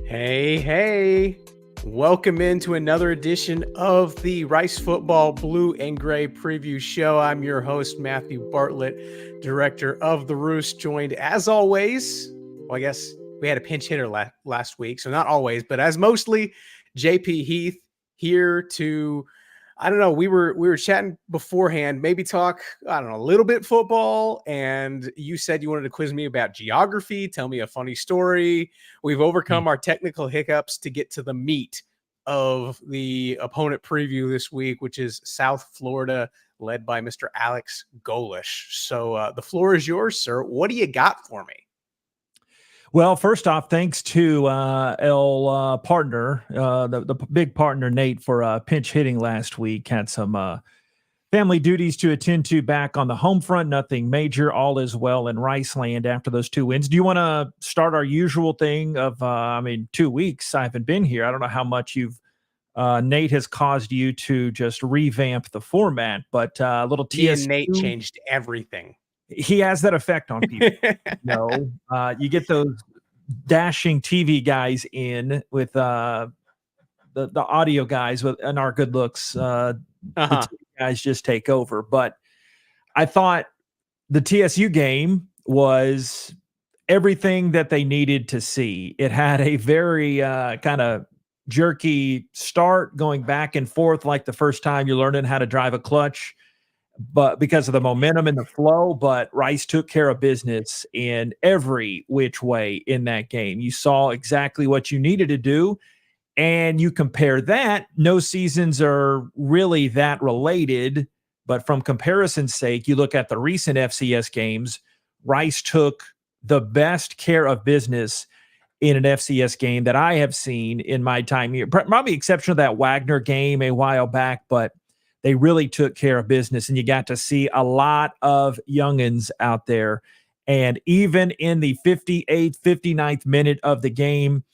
Hey, hey. Welcome into another edition of the Rice Football Blue and Gray Preview Show. I'm your host, Matthew Bartlett, director of The Roost, joined as always. Well, I guess we had a pinch hitter last week, so not always, but as mostly JP Heath here to I don't know. We were chatting beforehand, maybe talk, I don't know, a little bit football. And you said you wanted to quiz me about geography, tell me a funny story. We've overcome our technical hiccups to get to the meat of the opponent preview this week, which is South Florida, led by Mr. Alex Golish. So the floor is yours, sir. What do you got for me? Well, first off, thanks to El partner, the big partner, Nate, for pinch hitting last week. Had some family duties to attend to back on the home front. Nothing major. All is well in Riceland after those 2 wins. Do you want to start our usual thing of, 2 weeks I haven't been here. I don't know how much Nate has caused you to just revamp the format, but a little TSU. And Nate changed everything. He has that effect on people. You get those dashing TV guys in with the audio guys and our good looks. The TV guys just take over. But I thought the TSU game was everything that they needed to see. It had a very kind of jerky start, going back and forth like the first time you're learning how to drive a clutch, but because of the momentum and the flow. But Rice took care of business in every which way in that game. You saw exactly what you needed to do, and you compare that. No seasons are really that related, but from comparison's sake, you look at the recent FCS games. Rice took the best care of business in an FCS game that I have seen in my time here, probably exception of that Wagner game a while back, but they really took care of business, and you got to see a lot of youngins out there. And even in the 58th, 59th minute of the game,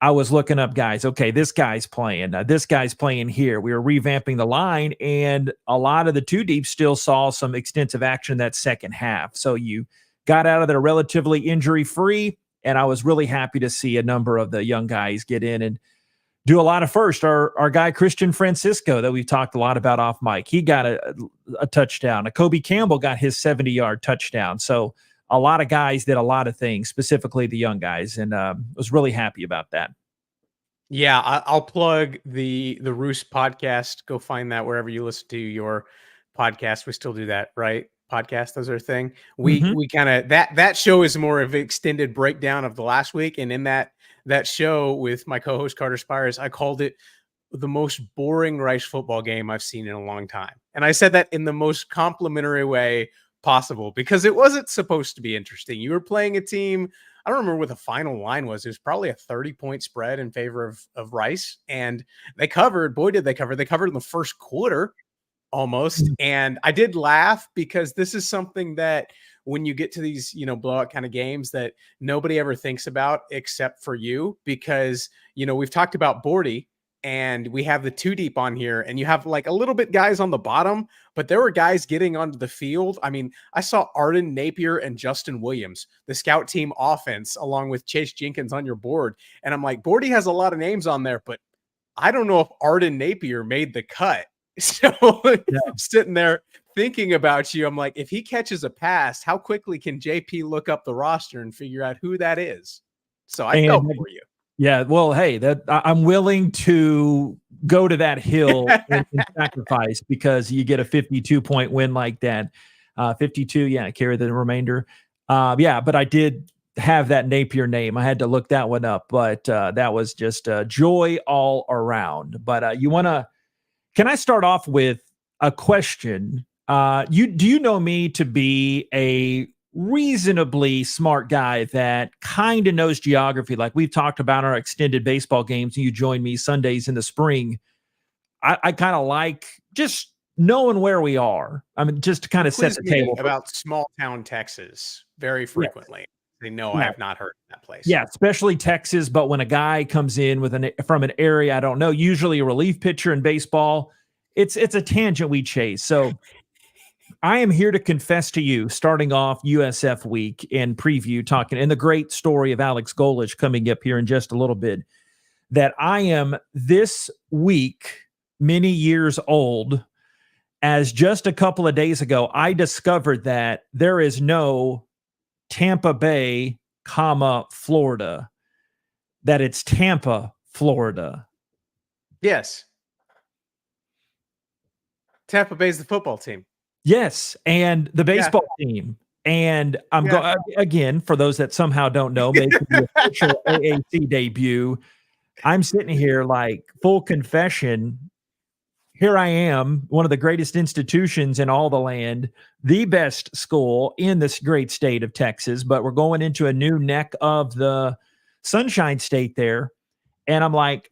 I was looking up guys. Okay, this guy's playing. This guy's playing here. We were revamping the line, and a lot of the two deep still saw some extensive action that second half. So you got out of there relatively injury-free, and I was really happy to see a number of the young guys get in and do a lot of first. Our guy, Christian Francisco, that we've talked a lot about off mic, he got a touchdown. Kobe Campbell got his 70-yard touchdown. So a lot of guys did a lot of things, specifically the young guys, and was really happy about that. Yeah, I'll plug the Roost podcast. Go find that wherever you listen to your podcast. We still do that, right? Podcast, those are a thing. We kind of that show is more of an extended breakdown of the last week, and in that show with my co-host Carter Spires, I called it the most boring Rice football game I've seen in a long time. And I said that in the most complimentary way possible, because it wasn't supposed to be interesting. You were playing a team, I don't remember what the final line was. It was probably a 30-point spread in favor of Rice. And they covered. Boy, did they cover. They covered in the first quarter almost. And I did laugh, because this is something that when you get to these, blowout kind of games that nobody ever thinks about except for you, because, we've talked about Bordy, and we have the two deep on here, and you have like a little bit guys on the bottom, but there were guys getting onto the field. I mean, I saw Arden Napier and Justin Williams, the scout team offense, along with Chase Jenkins on your board. And I'm like, Bordy has a lot of names on there, but I don't know if Arden Napier made the cut. So I'm sitting there thinking about you. I'm like, if he catches a pass, how quickly can JP look up the roster and figure out who that is? So I felt for you. Yeah, well, hey, I'm willing to go to that hill and sacrifice, because you get a 52-point win like that. 52, carry the remainder. But I did have that Napier name. I had to look that one up, but that was just joy all around. But can I start off with a question? Do you know me to be a reasonably smart guy that kind of knows geography? Like we've talked about our extended baseball games, and you join me Sundays in the spring. I kind of like just knowing where we are. I mean, just to kind of set the table. About small town Texas very frequently. Yes. They know I have not heard of that place. Yeah, especially Texas. But when a guy comes in from an area I don't know, usually a relief pitcher in baseball, it's a tangent we chase. So I am here to confess to you, starting off USF week and preview, talking, and the great story of Alex Golish coming up here in just a little bit. that I am this week many years old, as just a couple of days ago, I discovered that there is no Tampa Bay, Florida, that it's Tampa, Florida. Yes. Tampa Bay's the football team. Yes, and the baseball team. And I'm going again, for those that somehow don't know, making the official AAC debut. I'm sitting here like, full confession. Here I am, one of the greatest institutions in all the land, the best school in this great state of Texas, but we're going into a new neck of the Sunshine State there. And I'm like,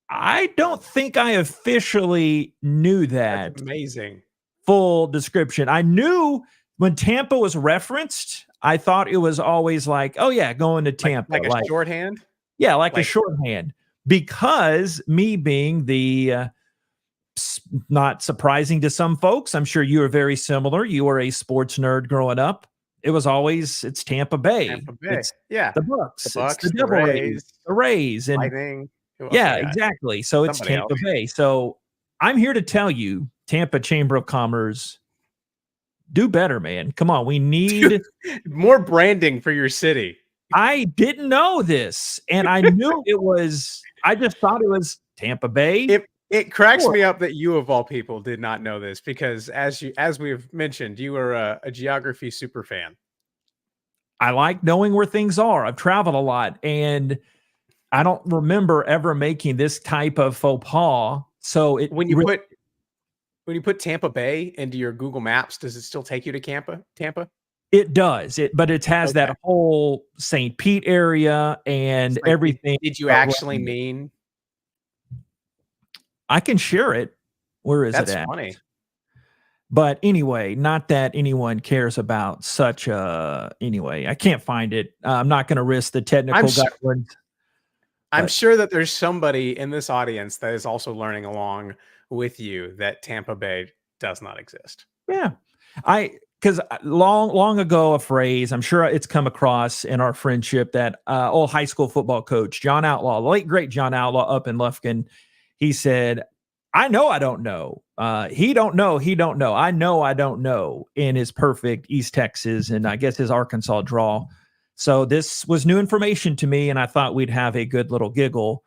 I don't think I officially knew that. That's amazing. Full description. I knew when Tampa was referenced, I thought it was always like, oh yeah, going to Tampa. Like a shorthand? Yeah, like a shorthand. Because me being the not surprising to some folks, I'm sure you are very similar. You were a sports nerd growing up. It was always, it's Tampa Bay. Tampa Bay. It's the Bucks. The Bucks, it's the Devil Rays. The Rays. And Lightning. Yeah, exactly. So it's Tampa Bay. So I'm here to tell you, Tampa Chamber of Commerce, do better, man. Come on. We need more branding for your city. I didn't know this. And I knew it was, I just thought it was Tampa Bay. It cracks me up that you, of all people, did not know this, because as we've mentioned, you are a geography super fan. I like knowing where things are. I've traveled a lot, and I don't remember ever making this type of faux pas. So when you put Tampa Bay into your Google Maps, does it still take you to Tampa? It does. But it has that whole St. Pete area and like, everything. Did you actually mean? I can share it. Where is it at? That's funny. But anyway, not that anyone cares about such a. Anyway, I can't find it. I'm not going to risk the technical guidelines. I'm sure that there's somebody in this audience that is also learning along with you that Tampa Bay does not exist. Yeah, because long ago, a phrase, I'm sure it's come across in our friendship, that old high school football coach, John Outlaw, the late great John Outlaw up in Lufkin, he said, I know I don't know. He don't know. I know I don't know, in his perfect East Texas and I guess his Arkansas draw. So this was new information to me, and I thought we'd have a good little giggle.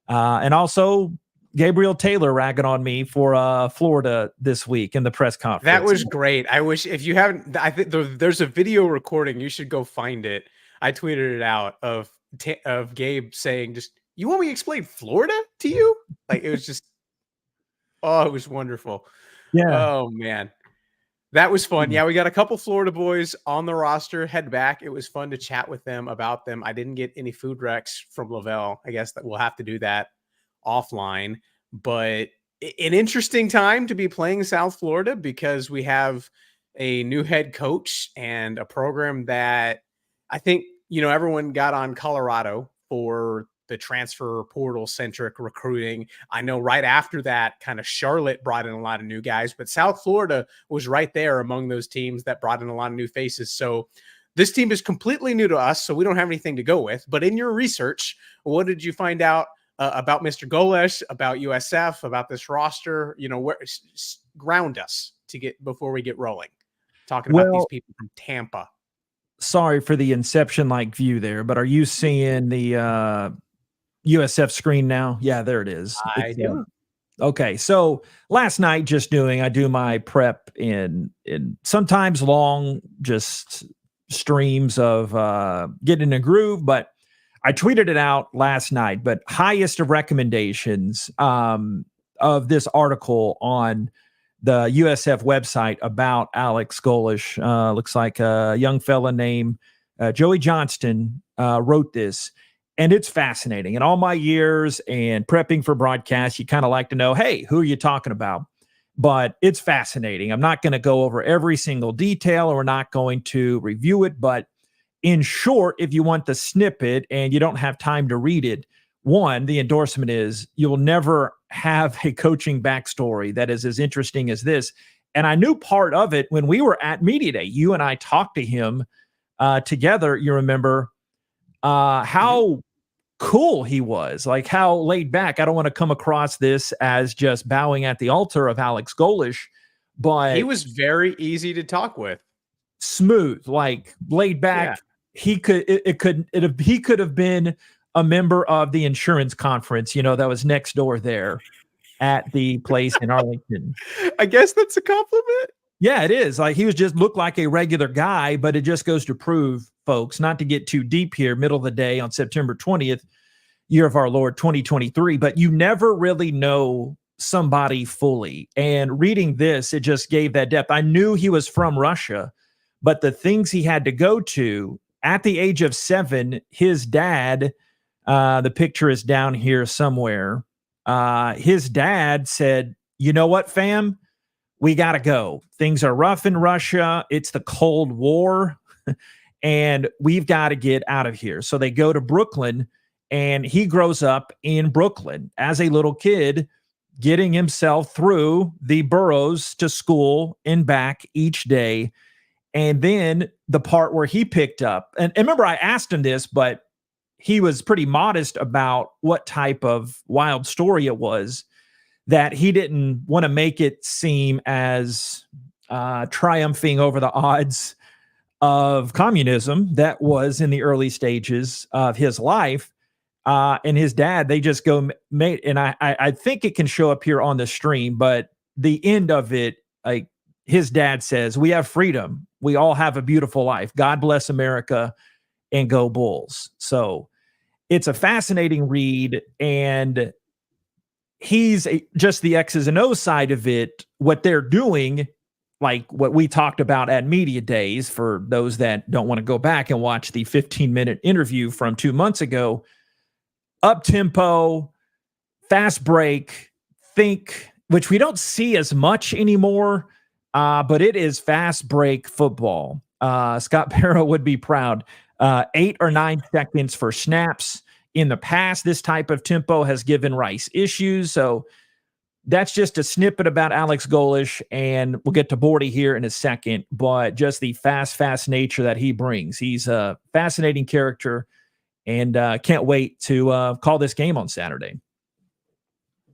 And also Gabriel Taylor ragging on me for Florida this week in the press conference. That was great. I wish, if you haven't, I think there's a video recording. You should go find it. I tweeted it out of Gabe saying, just, you want me to explain Florida to you? Like, it was just, oh, it was wonderful. Yeah. Oh man. That was fun. Yeah, we got a couple Florida boys on the roster. Head back. It was fun to chat with them about them. I didn't get any food recs from Lavelle. I guess that we'll have to do that offline. But an interesting time to be playing South Florida, because we have a new head coach and a program that I think, everyone got on Colorado for the transfer portal centric recruiting. I know right after that, kind of Charlotte brought in a lot of new guys, but South Florida was right there among those teams that brought in a lot of new faces. So this team is completely new to us, so we don't have anything to go with. But in your research, what did you find out about Mr. Golesh, about USF, about this roster? Where ground us before we get rolling, talking about these people from Tampa. Sorry for the Inception-like view there, but are you seeing the USF screen now? Yeah, there it is. I do. Okay, so last night, I do my prep in sometimes long, just streams of getting in a groove, but I tweeted it out last night. But highest of recommendations of this article on the USF website about Alex Golesh. Looks like a young fella named Joey Johnston wrote this, and it's fascinating. In all my years and prepping for broadcast, you kind of like to know, hey, who are you talking about? But it's fascinating. I'm not going to go over every single detail, or we're not going to review it. But in short, if you want the snippet and you don't have time to read it, one, the endorsement is you'll never have a coaching backstory that is as interesting as this. And I knew part of it when we were at Media Day. You and I talked to him together. You remember how cool he was, like how laid back. I don't want to come across this as just bowing at the altar of Alex Golesh, but he was very easy to talk with. Smooth, like laid back. Yeah. He could have been a member of the insurance conference, that was next door there at the place in Arlington. I guess that's a compliment. Yeah, it is. Like he was just looked like a regular guy, but it just goes to prove, folks, not to get too deep here, middle of the day on September 20th, year of our Lord 2023, but you never really know somebody fully. And reading this, it just gave that depth. I knew he was from Russia, but the things he had to go to at the age of 7, his dad, the picture is down here somewhere. His dad said, "You know what, fam? We got to go. Things are rough in Russia. It's the Cold War, and we've got to get out of here." So they go to Brooklyn, and he grows up in Brooklyn as a little kid, getting himself through the boroughs to school and back each day. And then the part where he picked up, and remember I asked him this, but he was pretty modest about what type of wild story it was, that he didn't want to make it seem as triumphing over the odds of communism that was in the early stages of his life. And his dad, they just go mate. And I think it can show up here on the stream, but the end of it, like his dad says, "We have freedom. We all have a beautiful life. God bless America and go Bulls." So it's a fascinating read. And he's just the X's and O's side of it. What they're doing, like what we talked about at Media Days, for those that don't want to go back and watch the 15-minute interview from 2 months ago, up tempo, fast break, which we don't see as much anymore, but it is fast break football. Scott Barrow would be proud. 8 or 9 seconds for snaps. In the past, this type of tempo has given Rice issues. So that's just a snippet about Alex Golesh, and we'll get to Bordy here in a second, but just the fast nature that he brings. He's a fascinating character, and can't wait to call this game on Saturday.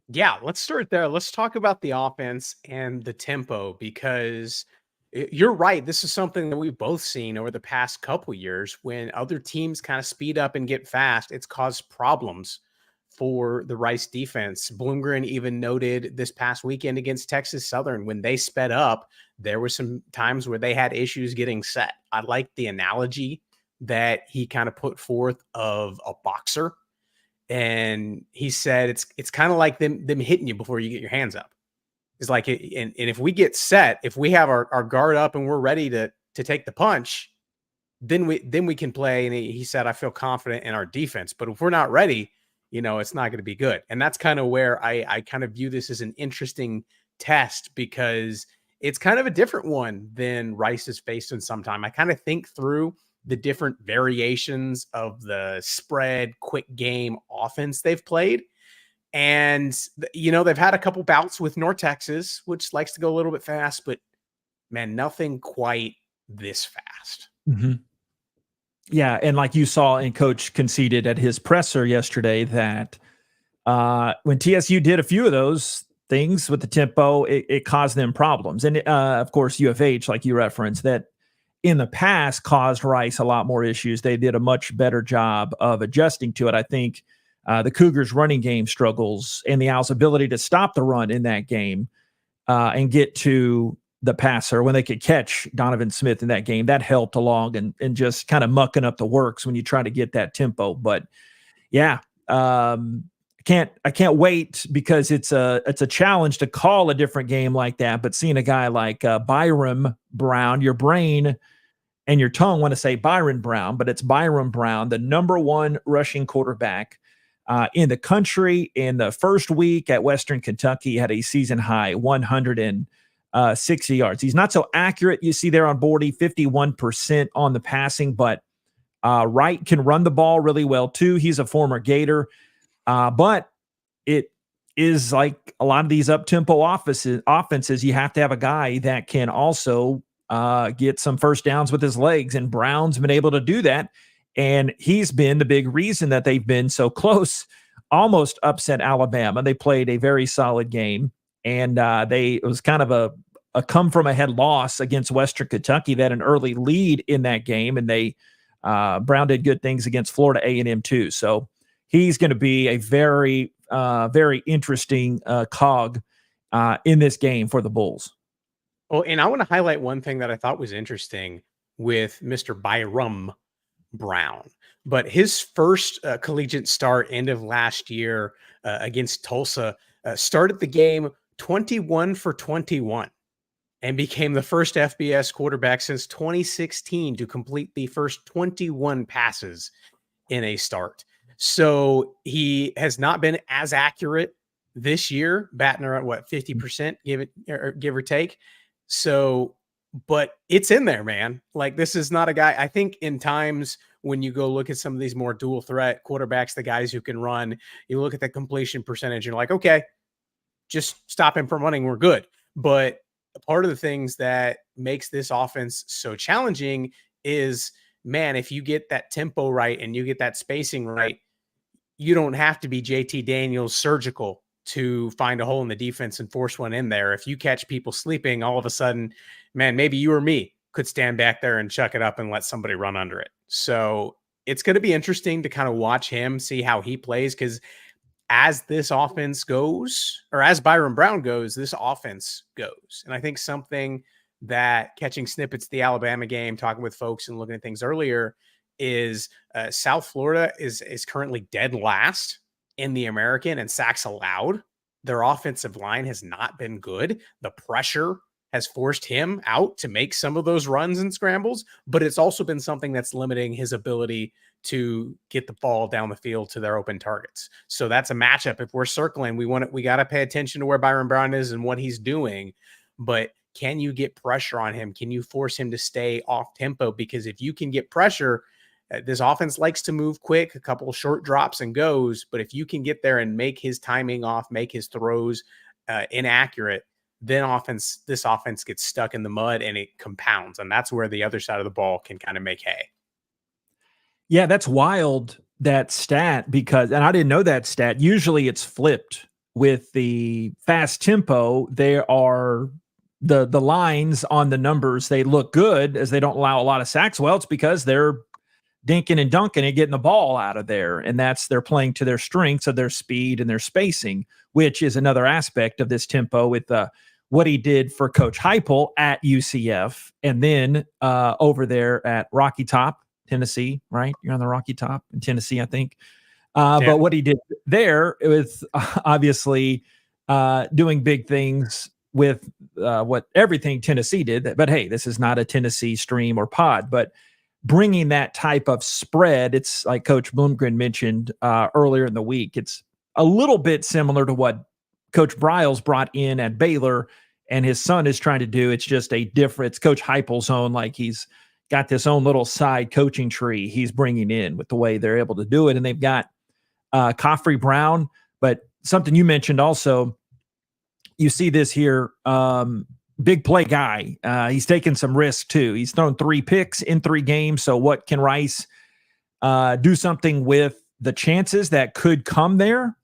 Yeah, let's start there. Let's talk about the offense and the tempo, because you're right. This is something that we've both seen over the past couple years. When other teams kind of speed up and get fast, it's caused problems for the Rice defense. Bloomgren even noted this past weekend against Texas Southern, when they sped up, there were some times where they had issues getting set. I like the analogy that he kind of put forth of a boxer. And he said it's kind of like them hitting you before you get your hands up. It's like, and if we get set, if we have our guard up and we're ready to take the punch, then we can play. And he said, "I feel confident in our defense, but if we're not ready, it's not going to be good." And that's kind of where I kind of view this as an interesting test, because it's kind of a different one than Rice has faced in some time. I kind of think through the different variations of the spread, quick game offense they've played. And, they've had a couple bouts with North Texas, which likes to go a little bit fast, but man, nothing quite this fast. Mm-hmm. Yeah. And like you saw, and Coach conceded at his presser yesterday that when TSU did a few of those things with the tempo, it caused them problems. And of course, UFH, like you referenced, that in the past caused Rice a lot more issues. They did a much better job of adjusting to it. I think the Cougars' running game struggles and the Owls' ability to stop the run in that game and get to the passer when they could catch Donovan Smith in that game, that helped along and just kind of mucking up the works when you try to get that tempo. But yeah, I can't wait, because it's a challenge to call a different game like that. But seeing a guy like Byron Brown, your brain and your tongue want to say Byron Brown, but it's Byron Brown, the #1 rushing quarterback in the country. In the first week at Western Kentucky, he had a season high 160 yards. He's not so accurate. You see there on Bordy, 51% on the passing, but Wright can run the ball really well too. He's a former Gator. But it is like a lot of these up-tempo offenses, you have to have a guy that can also get some first downs with his legs, and Brown's been able to do that. And he's been the big reason that they've been so close, almost upset Alabama. They played a very solid game, and it was kind of a come from ahead loss against Western Kentucky. They had an early lead in that game, and Brown did good things against Florida A&M too. So he's going to be a very, very interesting cog in this game for the Bulls. Well, and I want to highlight one thing that I thought was interesting with Mr. Byrum Brown, but his first collegiate start end of last year against Tulsa started the game 21 for 21 and became the first FBS quarterback since 2016 to complete the first 21 passes in a start. So he has not been as accurate this year, batting around 50%, give or take. So, but it's in there, man. Like, this is not a guy. I think in times when you go look at some of these more dual threat quarterbacks, the guys who can run, you look at the completion percentage and you're like, okay, just stop him from running. We're good. But part of the things that makes this offense so challenging is, man, if you get that tempo right and you get that spacing right, you don't have to be JT Daniels surgical to find a hole in the defense and force one in there. If you catch people sleeping, all of a sudden, man, maybe you or me could stand back there and chuck it up and let somebody run under it. So it's going to be interesting to kind of watch him, see how he plays, because as this offense goes, or as Byrum Brown goes, this offense goes. And I think something that, catching snippets of the Alabama game, talking with folks and looking at things earlier, is South Florida is currently dead last in the American and sacks allowed. Their offensive line has not been good. The pressure has forced him out to make some of those runs and scrambles, but it's also been something that's limiting his ability to get the ball down the field to their open targets. So that's a matchup. If we're circling, we got to pay attention to where Byrum Brown is and what he's doing, but can you get pressure on him? Can you force him to stay off tempo? Because if you can get pressure, this offense likes to move quick, a couple of short drops and goes, but if you can get there and make his timing off, make his throws inaccurate, then this offense gets stuck in the mud and it compounds. And that's where the other side of the ball can kind of make hay. Yeah, that's wild, that stat, because, and I didn't know that stat. Usually it's flipped with the fast tempo. There are the lines on the numbers. They look good as they don't allow a lot of sacks. Well, it's because they're dinking and dunking and getting the ball out of there. And they're playing to their strengths of their speed and their spacing, which is another aspect of this tempo with what he did for Coach Heupel at UCF. And then over there at Rocky Top, Tennessee, right? You're on the Rocky Top in Tennessee, I think. Yeah. But what he did there was obviously doing big things with everything Tennessee did. But hey, this is not a Tennessee stream or pod, but bringing that type of spread, it's like Coach Bloomgren mentioned earlier in the week. It's a little bit similar to what Coach Briles brought in at Baylor and his son is trying to do. It's just it's Coach Heupel's own, like he's got this own little side coaching tree he's bringing in with the way they're able to do it. And they've got Khafre Brown, but something you mentioned also, you see this here, big play guy. He's taken some risks too. He's thrown 3 picks in 3 games. So what can Rice do something with the chances that could come there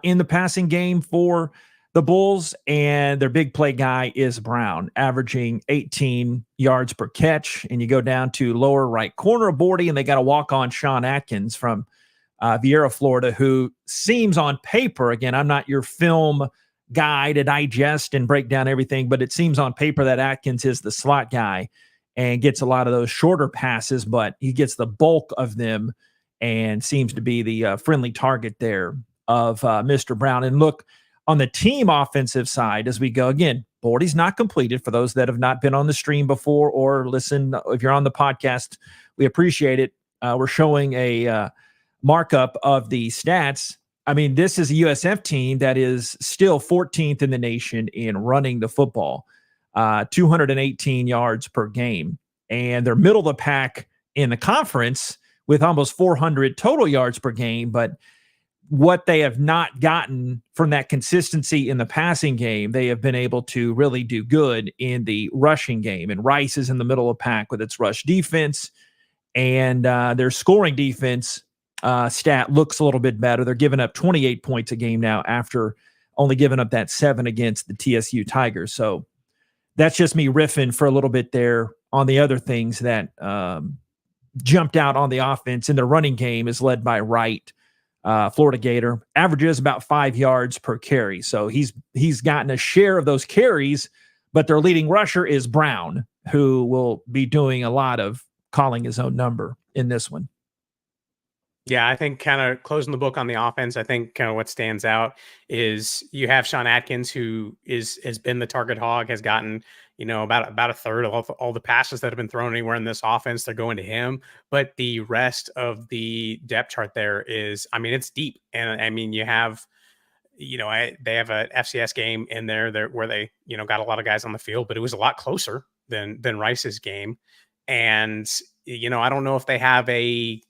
in the passing game for the Bulls? And their big play guy is Brown, averaging 18 yards per catch. And you go down to lower right corner of Bordy, and they got to walk on Sean Atkins from Vieira, Florida, who seems on paper, again, I'm not your film guy to digest and break down everything, but it seems on paper that Atkins is the slot guy and gets a lot of those shorter passes, but he gets the bulk of them and seems to be the friendly target there of Mr. Brown. And look, on the team offensive side, as we go, again, Bordy's not completed. For those that have not been on the stream before or listen, if you're on the podcast, we appreciate it. We're showing a markup of the stats. I mean, this is a USF team that is still 14th in the nation in running the football, 218 yards per game. And they're middle of the pack in the conference with almost 400 total yards per game. But what they have not gotten from that consistency in the passing game, they have been able to really do good in the rushing game. And Rice is in the middle of the pack with its rush defense. and their scoring defense stat looks a little bit better. They're giving up 28 points a game now after only giving up that 7 against the TSU Tigers. So that's just me riffing for a little bit there on the other things that jumped out on the offense. In the running game is led by Wright, Florida Gator, averages about 5 yards per carry. So he's gotten a share of those carries, but their leading rusher is Brown, who will be doing a lot of calling his own number in this one. Yeah, I think kind of closing the book on the offense, I think kind of what stands out is you have Sean Atkins, who has been the target hog, has gotten, about a third of all the passes that have been thrown anywhere in this offense. They're going to him. But the rest of the depth chart there is, it's deep. And I mean, you have, they have a FCS game in there where they, got a lot of guys on the field, but it was a lot closer than Rice's game. And, I don't know if they have they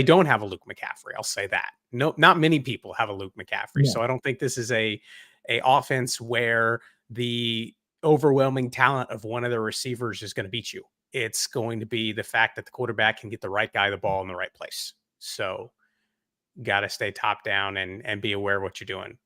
don't have a Luke McCaffrey. I'll say that. No, not many people have a Luke McCaffrey. Yeah. So I don't think this is a offense where the overwhelming talent of one of the receivers is going to beat you. It's going to be the fact that the quarterback can get the right guy the ball in the right place. So got to stay top down and be aware of what you're doing.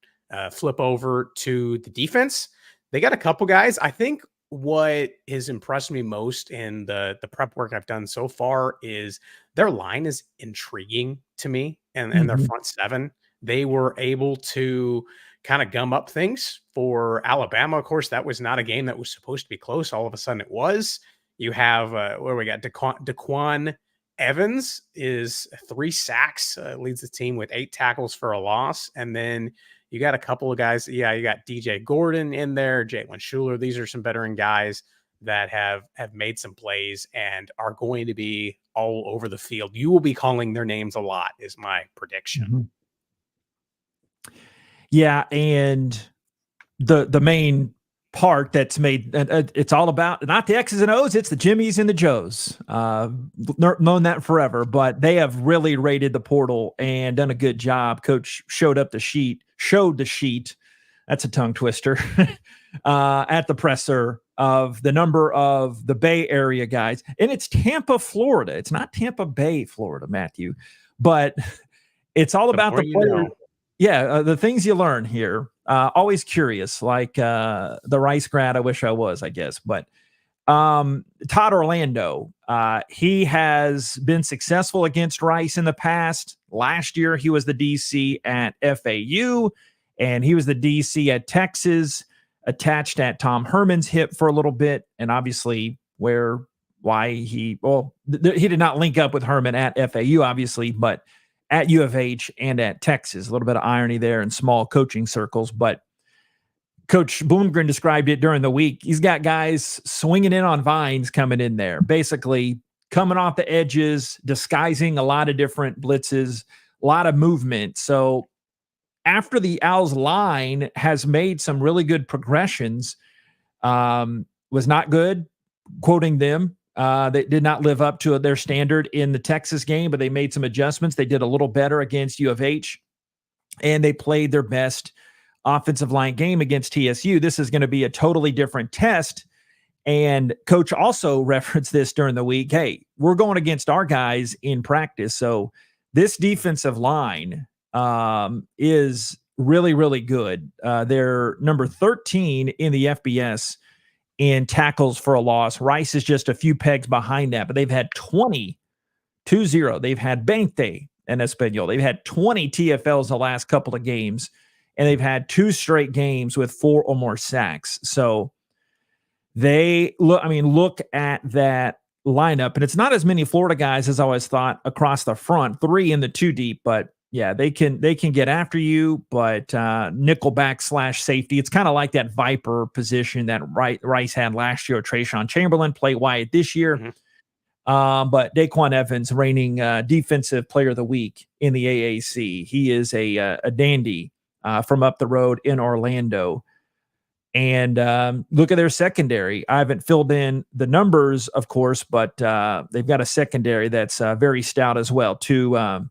Flip over to the defense. They got a couple guys. I think what has impressed me most in the prep work I've done so far is their line is intriguing to me, and their front seven. They were able to kind of gum up things for Alabama. Of course, that was not a game that was supposed to be close. All of a sudden it was. You have where we got Daquan Evans is 3 sacks, leads the team with 8 tackles for a loss. And then you got a couple of guys. Yeah, you got DJ Gordon in there, Jalen Schuler. These are some veteran guys that have made some plays and are going to be all over the field. You will be calling their names a lot, is my prediction. Mm-hmm. Yeah, and the main part that's made it's all about not the X's and O's, it's the Jimmies and the Joes. Known that forever, but they have really raided the portal and done a good job. Coach showed the sheet. That's a tongue twister. At the presser of the number of the Bay Area guys, and it's Tampa, Florida. It's not Tampa Bay, Florida, Matthew, but it's all about the players. Yeah, the things you learn here. Always curious, like the Rice grad I wish I was, I guess. But Todd Orlando, he has been successful against Rice in the past. Last year, he was the DC at FAU, and he was the DC at Texas, attached at Tom Herman's hip for a little bit. And obviously, he did not link up with Herman at FAU, obviously, but at U of H and at Texas. A little bit of irony there in small coaching circles, but Coach Bloomgren described it during the week. He's got guys swinging in on vines coming in there, basically coming off the edges, disguising a lot of different blitzes, a lot of movement. So after the Owls line has made some really good progressions, was not good, quoting them. They did not live up to their standard in the Texas game, but they made some adjustments. They did a little better against U of H, and they played their best offensive line game against TSU. This is going to be a totally different test. And Coach also referenced this during the week. Hey, we're going against our guys in practice. So this defensive line is really, really good. They're number 13 in the FBS in tackles for a loss. Rice is just a few pegs behind that, but they've had 20. They've had Bente and Espanol. They've had 20 TFLs the last couple of games, and they've had 2 straight games with 4 or more sacks. So they look at that lineup, and it's not as many Florida guys as I always thought across the front, 3 in the 2 deep, but yeah, they can get after you, but nickelback / safety. It's kind of like that Viper position that Rice had last year. Trayshawn Chamberlain, Play Wyatt this year. Mm-hmm. But Daquan Evans, reigning defensive player of the week in the AAC. He is a dandy from up the road in Orlando. And look at their secondary. I haven't filled in the numbers, of course, but they've got a secondary that's very stout as well. 2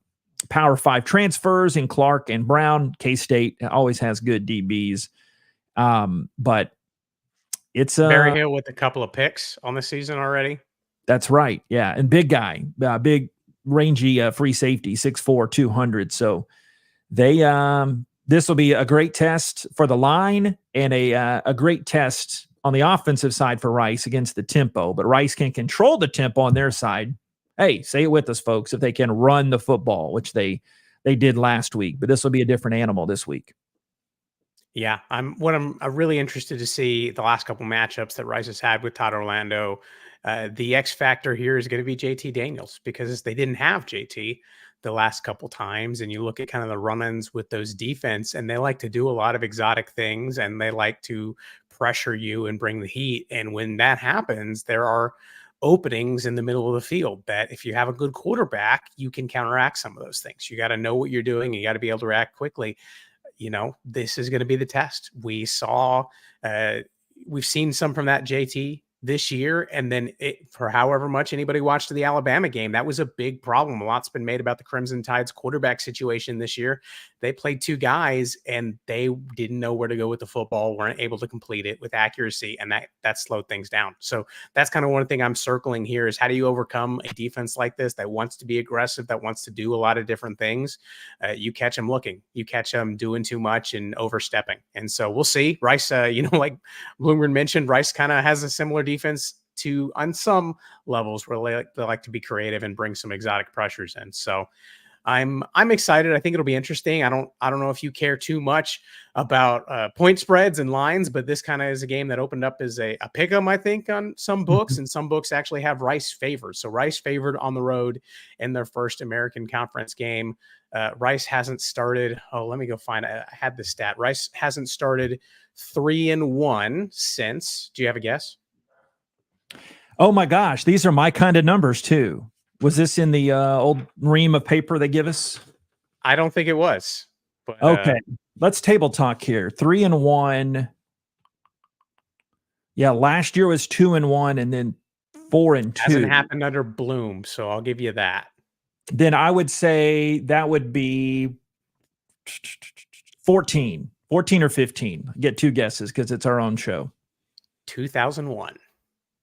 Power 5 transfers in Clark and Brown. K-State always has good DBs. But it's Berry Hill with a couple of picks on the season already. That's right. Yeah. And big guy, big, rangy free safety, 6'4", 200. So they, this will be a great test for the line and a great test on the offensive side for Rice against the tempo. But Rice can control the tempo on their side. Hey, say it with us, folks, if they can run the football, which they did last week. But this will be a different animal this week. Yeah, I'm really interested to see the last couple matchups that Rice has had with Todd Orlando. The X factor here is going to be JT Daniels, because they didn't have JT the last couple times. And you look at kind of the run-ins with those defense, and they like to do a lot of exotic things, and they like to pressure you and bring the heat. And when that happens, there are openings in the middle of the field that if you have a good quarterback, you can counteract some of those things. You got to know what you're doing. You got to be able to react quickly. This is going to be the test. We've seen some from that JT this year. And then for however much anybody watched the Alabama game, that was a big problem. A lot's been made about the Crimson Tide's quarterback situation this year. They played two guys and they didn't know where to go with the football, weren't able to complete it with accuracy, and that slowed things down. So that's kind of one thing I'm circling here is, how do you overcome a defense like this that wants to be aggressive, that wants to do a lot of different things? You catch them looking, you catch them doing too much and overstepping. And so we'll see. Rice, like Bloomgren mentioned, Rice kind of has a similar defense to on some levels where they like to be creative and bring some exotic pressures in. So I'm excited. I think it'll be interesting. I don't know if you care too much about point spreads and lines, but this kind of is a game that opened up as a pick 'em, I think, on some books, and some books actually have Rice favored. So Rice favored on the road in their first American Conference game. Rice hasn't started. Oh, let me go find it. I had the stat. Rice hasn't started 3-1 since. Do you have a guess? Oh my gosh, these are my kind of numbers too. Was this in the old ream of paper they give us? I don't think it was. But, okay, let's table talk here. 3-1. Yeah, last year was 2-1, and then 4-2. Hasn't happened under Bloom, so I'll give you that. Then I would say that would be 14 or 15. Get two guesses because it's our own show. 2001.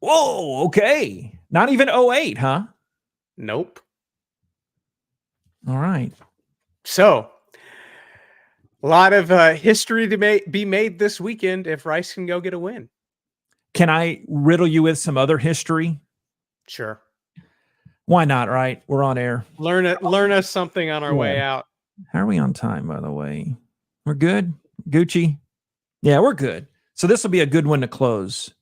Whoa, okay. Not even 08, huh? Nope. All right. So, a lot of history to be made this weekend if Rice can go get a win. Can I riddle you with some other history? Sure. Why not, right? We're on air. Learn us something on our way out. How are we on time, by the way? We're good? Gucci? Yeah, we're good. So this will be a good one to close.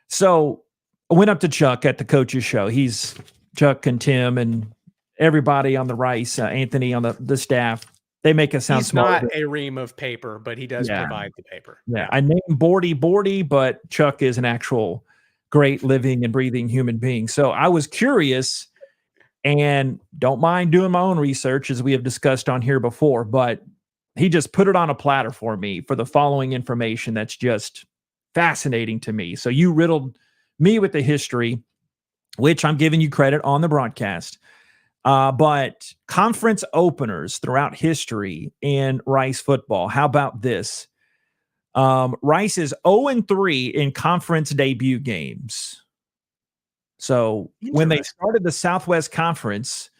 So I went up to Chuck at the coaches show. He's Chuck and Tim and everybody on the Rice, Anthony on the staff. They make us sound smart. He's not a ream of paper, but he does provide the paper. Yeah. I named Bordy, but Chuck is an actual great living and breathing human being. So I was curious and don't mind doing my own research, as we have discussed on here before, but he just put it on a platter for me for the following information that's just fascinating to me. So you riddled me with the history, which I'm giving you credit on the broadcast. But conference openers throughout history in Rice football. How about this? Rice is 0-3 in conference debut games. So when they started the Southwest Conference,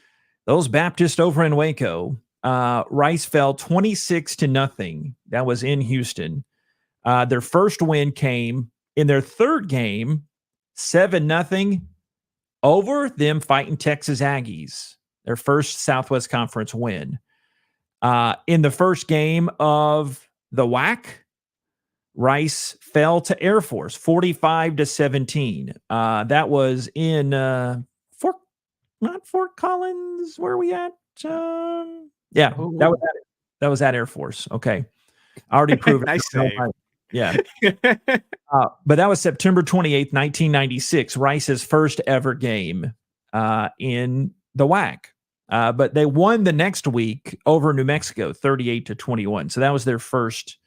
those Baptists over in Waco, Rice fell 26-0. That was in Houston. Their first win came in their third game, 7-0 over them fighting Texas Aggies, their first Southwest Conference win. In the first game of the WAC, Rice fell to Air Force 45-17. That was in Fort Collins. Where are we at? Yeah, that was at Air Force. Okay, I already proved nice it. Yeah. But that was September 28th, 1996, Rice's first ever game in the WAC. But they won the next week over New Mexico, 38-21. So that was their first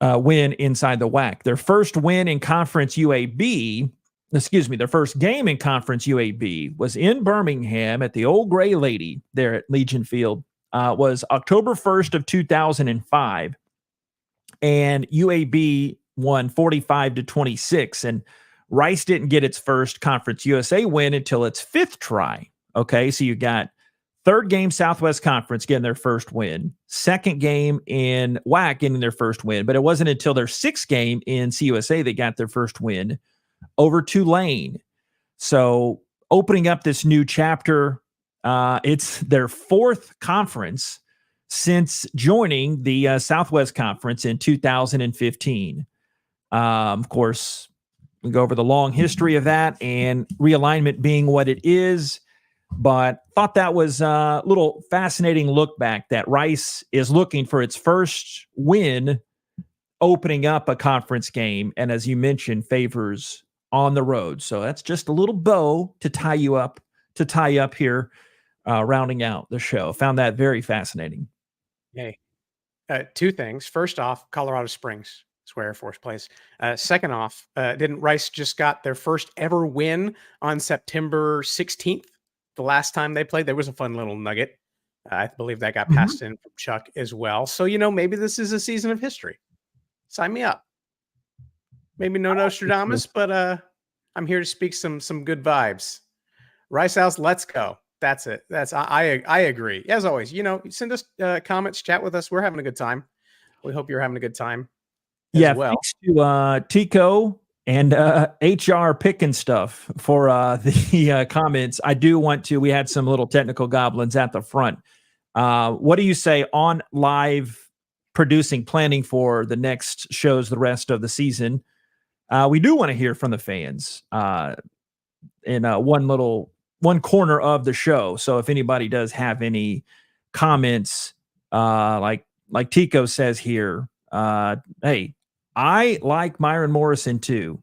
win inside the WAC. Their first win in Conference UAB, their first game in Conference UAB was in Birmingham at the Old Gray Lady there at Legion Field. Was October 1st of 2005. And UAB won 45-26. And Rice didn't get its first Conference USA win until its 5th try. Okay, so you got third game Southwest Conference getting their first win, second game in WAC getting their first win, but it wasn't until their 6th game in CUSA they got their first win over Tulane. So opening up this new chapter, it's their 4th conference since joining the Southwest Conference in 2015. Of course, we go over the long history of that and realignment being what it is, but thought that was a little fascinating look back that Rice is looking for its first win opening up a conference game, and as you mentioned, favors on the road. So that's just a little bow to tie up here, rounding out the show. Found that very fascinating. Hey, 2 things. First off, Colorado Springs. That's where Air Force plays. Second off, didn't Rice just got their first ever win on September 16th? The last time they played, there was a fun little nugget. I believe that got passed in from Chuck as well. So, maybe this is a season of history. Sign me up. Maybe no Nostradamus, but I'm here to speak some good vibes. Rice House, let's go. That's it. I agree. As always, send us comments, chat with us. We're having a good time. We hope you're having a good time. Yeah, well. thanks to Tico and HR picking stuff for the comments. I do want to, we had some little technical goblins at the front. What do you say on live producing, planning for the next shows the rest of the season? We do want to hear from the fans in one corner of the show. So if anybody does have any comments, like Tico says here, hey, I like Myron Morrison too.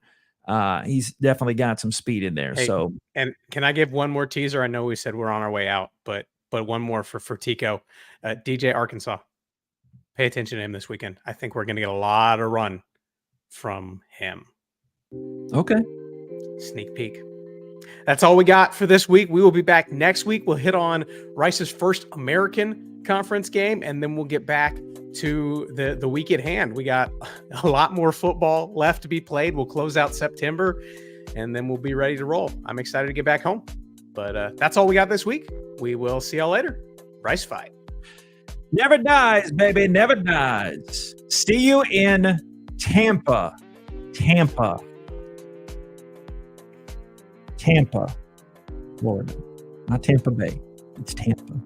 He's definitely got some speed in there. Hey, so, and can I give one more teaser? I know we said we're on our way out, but one more for Tico, DJ Arkansas. Pay attention to him this weekend. I think we're going to get a lot of run from him. Okay. Sneak peek. That's all we got for this week. We will be back next week. We'll hit on Rice's first American Conference game, and then we'll get back to the week at hand. We got a lot more football left to be played. We'll close out September, and then we'll be ready to roll. I'm excited to get back home. But that's all we got this week. We will see y'all later. Rice Fight. Never dies, baby. Never dies. See you in Tampa. Florida. Not Tampa Bay. It's Tampa.